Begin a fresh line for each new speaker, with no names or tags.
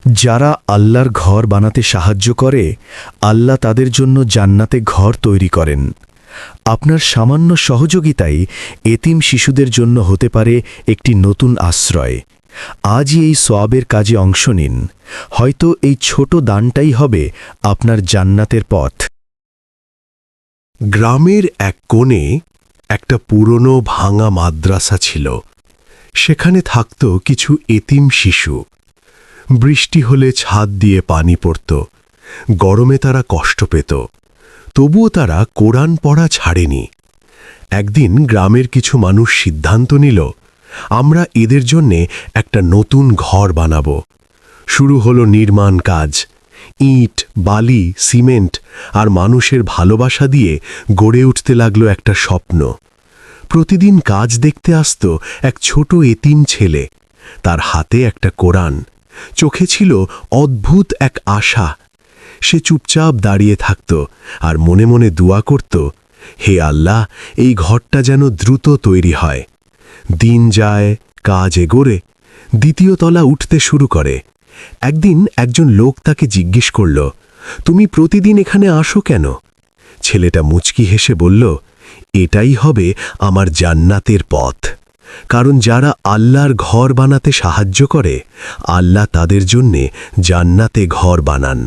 যারা আল্লাহর ঘর বানাতে সাহায্য করে, আল্লাহ তাদের জন্য জান্নাতে ঘর তৈরি করেন। আপনার সামান্য সহযোগিতাই এতিম শিশুদের জন্য হতে পারে একটি নতুন আশ্রয়। আজই এই সওয়াবের কাজে অংশ নিন। হয়তো এই ছোট দানটাই হবে আপনার জান্নাতের পথ।
গ্রামের এক কোণে একটা পুরনো ভাঙা মাদ্রাসা ছিল। সেখানে থাকত কিছু এতিম শিশু। বৃষ্টি হলে ছাদ দিয়ে পানি পড়ত, গরমে তারা কষ্ট পেত, তবুও তারা কোরআন পড়া ছাড়েনি। একদিন গ্রামের কিছু মানুষ সিদ্ধান্ত নিল, আমরা এদের জন্যে একটা নতুন ঘর বানাব। শুরু হলো নির্মাণ কাজ। ইট, বালি, সিমেন্ট আর মানুষের ভালোবাসা দিয়ে গড়ে উঠতে লাগলো একটা স্বপ্ন। প্রতিদিন কাজ দেখতে আসত এক ছোট এতিম ছেলে। তার হাতে একটা কোরআন, চোখে ছিল অদ্ভুত এক আশা। সে চুপচাপ দাঁড়িয়ে থাকত আর মনে মনে দোয়া করত, হে আল্লাহ, এই ঘরটা যেন দ্রুত তৈরি হয়। দিন যায়, কাজ এগোরে, দ্বিতীয় তলা উঠতে শুরু করে। একদিন একজন লোক তাকে জিজ্ঞেস করল, তুমি প্রতিদিন এখানে আসো কেন? ছেলেটা মুচকি হেসে বলল, এটাই হবে আমার জান্নাতের পথ। কারণ যারা আল্লাহর ঘর বানাতে সাহায্য করে, আল্লাহ তাদের জন্যে জান্নাতে ঘর বানান।